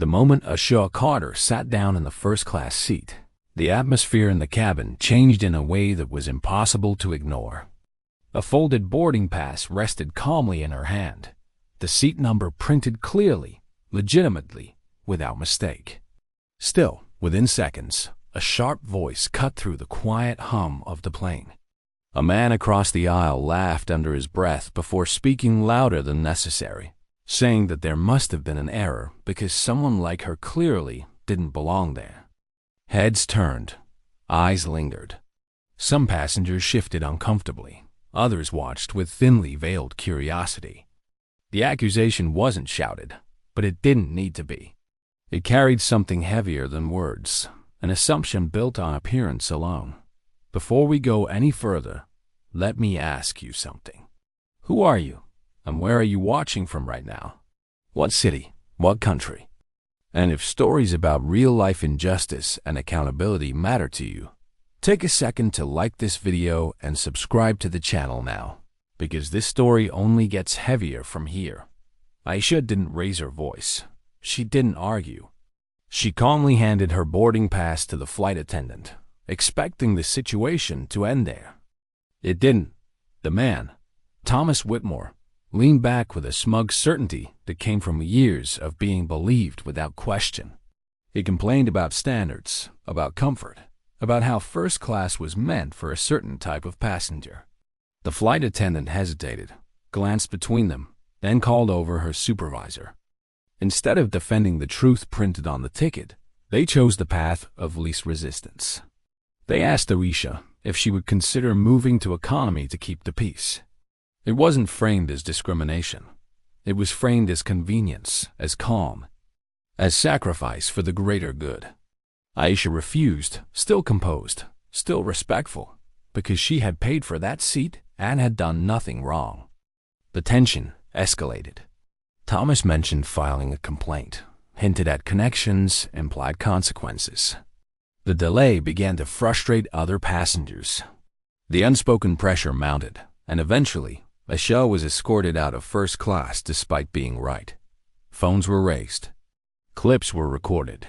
The moment Asha Carter sat down in the first-class seat, the atmosphere in the cabin changed in a way that was impossible to ignore. A folded boarding pass rested calmly in her hand, the seat number printed clearly, legitimately, without mistake. Still, within seconds, a sharp voice cut through the quiet hum of the plane. A man across the aisle laughed under his breath before speaking louder than necessary, saying that there must have been an error because someone like her clearly didn't belong there. Heads turned, eyes lingered. Some passengers shifted uncomfortably, others watched with thinly veiled curiosity. The accusation wasn't shouted, but it didn't need to be. It carried something heavier than words, an assumption built on appearance alone. Before we go any further, let me ask you something. Who are you? And where are you watching from right now? What city? What country? And if stories about real-life injustice and accountability matter to you, take a second to like this video and subscribe to the channel now, because this story only gets heavier from here. Aisha didn't raise her voice. She didn't argue. She calmly handed her boarding pass to the flight attendant, expecting the situation to end there. It didn't. The man, Thomas Whitmore, leaned back with a smug certainty that came from years of being believed without question. He complained about standards, about comfort, about how first class was meant for a certain type of passenger. The flight attendant hesitated, glanced between them, then called over her supervisor. Instead of defending the truth printed on the ticket, they chose the path of least resistance. They asked Aisha if she would consider moving to economy to keep the peace. It wasn't framed as discrimination. It was framed as convenience, as calm, as sacrifice for the greater good. Aisha refused, still composed, still respectful, because she had paid for that seat and had done nothing wrong. The tension escalated. Thomas mentioned filing a complaint, hinted at connections, implied consequences. The delay began to frustrate other passengers. The unspoken pressure mounted, and eventually, Aisha was escorted out of first class despite being right. Phones were raised. Clips were recorded.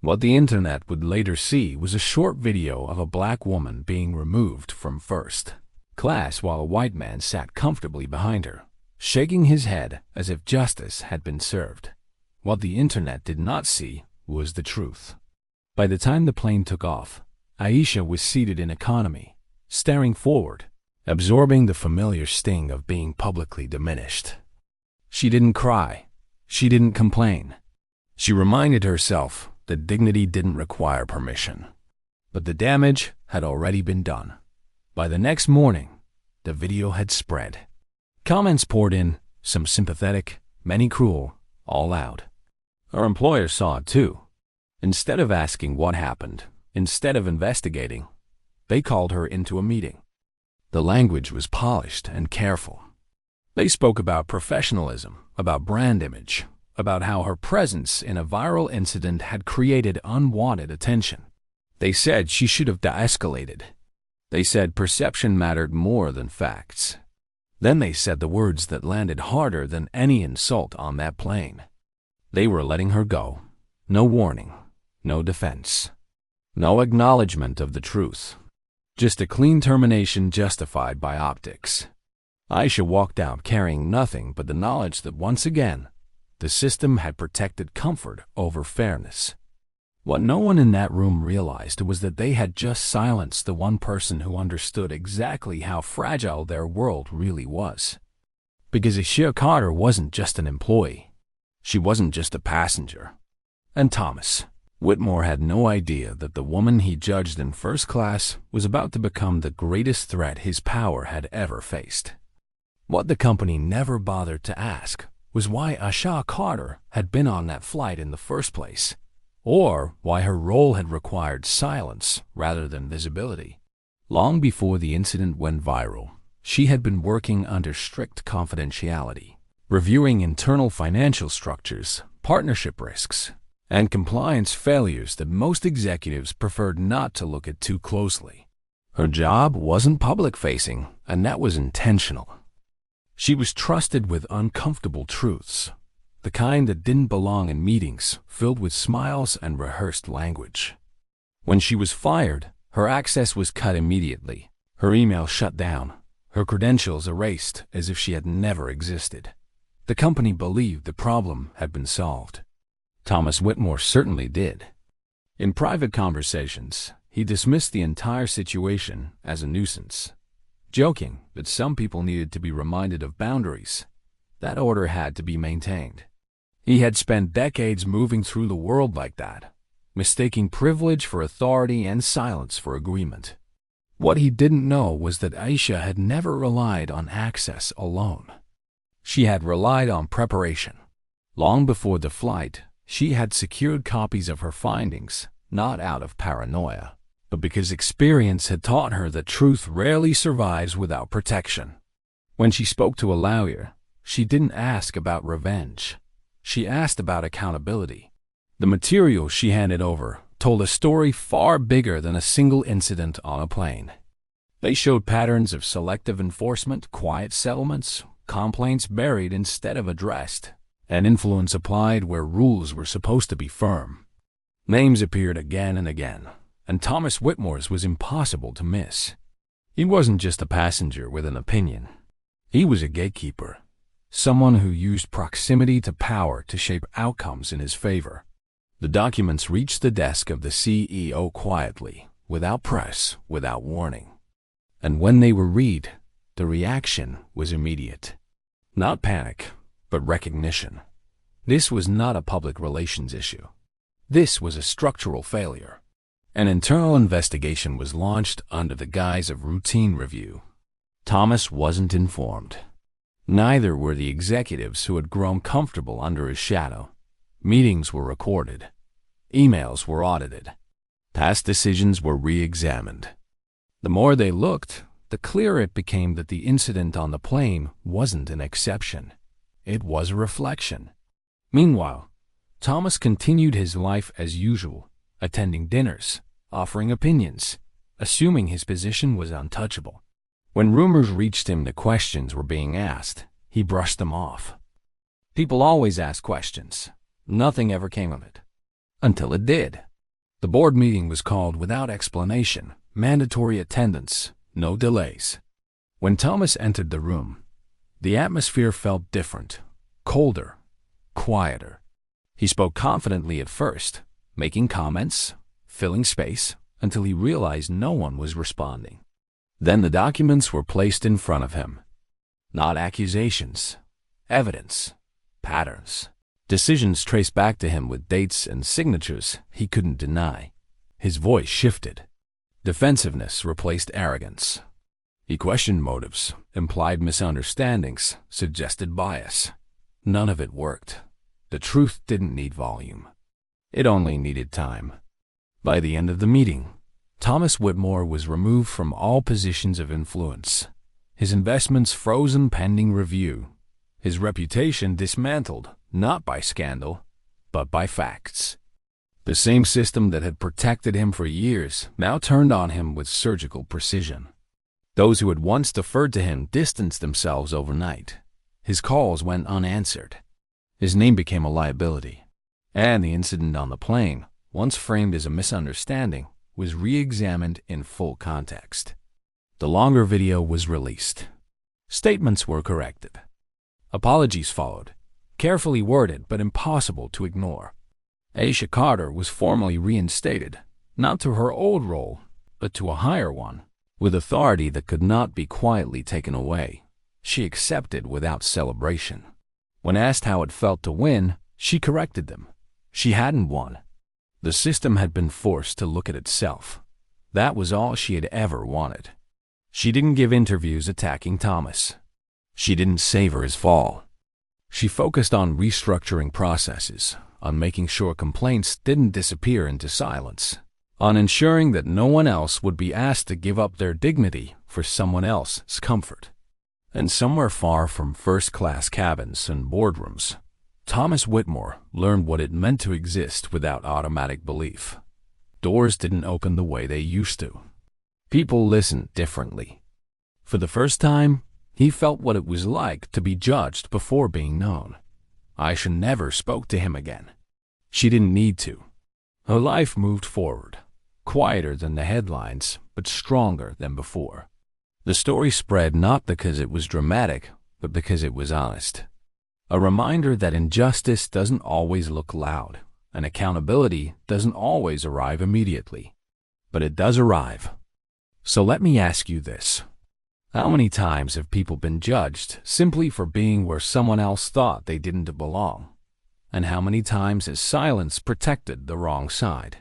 What the internet would later see was a short video of a black woman being removed from first class while a white man sat comfortably behind her, shaking his head as if justice had been served. What the internet did not see was the truth. By the time the plane took off, Aisha was seated in economy, staring forward, absorbing the familiar sting of being publicly diminished. She didn't cry. She didn't complain. She reminded herself that dignity didn't require permission. But the damage had already been done. By the next morning, the video had spread. Comments poured in, some sympathetic, many cruel, all loud. Her employer saw it too. Instead of asking what happened, instead of investigating, they called her into a meeting. The language was polished and careful. They spoke about professionalism, about brand image, about how her presence in a viral incident had created unwanted attention. They said she should have de-escalated. They said perception mattered more than facts. Then they said the words that landed harder than any insult on that plane. They were letting her go. No warning, no defense, no acknowledgement of the truth. Just a clean termination justified by optics. Aisha walked out carrying nothing but the knowledge that once again, the system had protected comfort over fairness. What no one in that room realized was that they had just silenced the one person who understood exactly how fragile their world really was. Because Aisha Carter wasn't just an employee. She wasn't just a passenger. And Thomas Whitmore had no idea that the woman he judged in first class was about to become the greatest threat his power had ever faced. What the company never bothered to ask was why Aisha Carter had been on that flight in the first place, or why her role had required silence rather than visibility. Long before the incident went viral, she had been working under strict confidentiality, reviewing internal financial structures, partnership risks, and compliance failures that most executives preferred not to look at too closely. Her job wasn't public-facing, and that was intentional. She was trusted with uncomfortable truths, the kind that didn't belong in meetings filled with smiles and rehearsed language. When she was fired, her access was cut immediately, her email shut down, her credentials erased as if she had never existed. The company believed the problem had been solved. Thomas Whitmore certainly did. In private conversations, he dismissed the entire situation as a nuisance, joking that some people needed to be reminded of boundaries. That order had to be maintained. He had spent decades moving through the world like that, mistaking privilege for authority and silence for agreement. What he didn't know was that Aisha had never relied on access alone. She had relied on preparation. Long before the flight, she had secured copies of her findings, not out of paranoia, but because experience had taught her that truth rarely survives without protection. When she spoke to a lawyer, she didn't ask about revenge. She asked about accountability. The material she handed over told a story far bigger than a single incident on a plane. They showed patterns of selective enforcement, quiet settlements, complaints buried instead of addressed, and influence applied where rules were supposed to be firm. Names appeared again and again, and Thomas Whitmore's was impossible to miss. He wasn't just a passenger with an opinion. He was a gatekeeper, someone who used proximity to power to shape outcomes in his favor. The documents reached the desk of the CEO quietly, without press, without warning. And when they were read, the reaction was immediate. Not panic, but recognition. This was not a public relations issue. This was a structural failure. An internal investigation was launched under the guise of routine review. Thomas wasn't informed. Neither were the executives who had grown comfortable under his shadow. Meetings were recorded. Emails were audited. Past decisions were re-examined. The more they looked, the clearer it became that the incident on the plane wasn't an exception. It was a reflection. Meanwhile, Thomas continued his life as usual, attending dinners, offering opinions, assuming his position was untouchable. When rumors reached him that questions were being asked, he brushed them off. People always ask questions. Nothing ever came of it. Until it did. The board meeting was called without explanation, mandatory attendance, no delays. When Thomas entered the room, the atmosphere felt different, colder, quieter. He spoke confidently at first, making comments, filling space, until he realized no one was responding. Then the documents were placed in front of him. Not accusations, evidence, patterns. Decisions traced back to him with dates and signatures he couldn't deny. His voice shifted. Defensiveness replaced arrogance. He questioned motives, implied misunderstandings, suggested bias. None of it worked. The truth didn't need volume. It only needed time. By the end of the meeting, Thomas Whitmore was removed from all positions of influence. His investments frozen pending review. His reputation dismantled, not by scandal, but by facts. The same system that had protected him for years now turned on him with surgical precision. Those who had once deferred to him distanced themselves overnight. His calls went unanswered. His name became a liability. And the incident on the plane, once framed as a misunderstanding, was re-examined in full context. The longer video was released. Statements were corrected. Apologies followed, carefully worded but impossible to ignore. Aisha Carter was formally reinstated, not to her old role, but to a higher one, with authority that could not be quietly taken away. She accepted without celebration. When asked how it felt to win, she corrected them. She hadn't won. The system had been forced to look at itself. That was all she had ever wanted. She didn't give interviews attacking Thomas. She didn't savor his fall. She focused on restructuring processes, on making sure complaints didn't disappear into silence, on ensuring that no one else would be asked to give up their dignity for someone else's comfort. And somewhere far from first-class cabins and boardrooms, Thomas Whitmore learned what it meant to exist without automatic belief. Doors didn't open the way they used to. People listened differently. For the first time, he felt what it was like to be judged before being known. Aisha never spoke to him again. She didn't need to. Her life moved forward, quieter than the headlines, but stronger than before. The story spread not because it was dramatic, but because it was honest. A reminder that injustice doesn't always look loud, and accountability doesn't always arrive immediately. But it does arrive. So let me ask you this. How many times have people been judged simply for being where someone else thought they didn't belong? And how many times has silence protected the wrong side?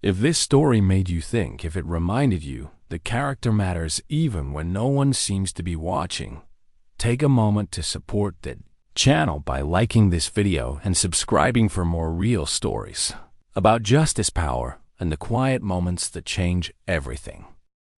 If this story made you think, if it reminded you that character matters even when no one seems to be watching, take a moment to support the channel by liking this video and subscribing for more real stories about justice, power, and the quiet moments that change everything.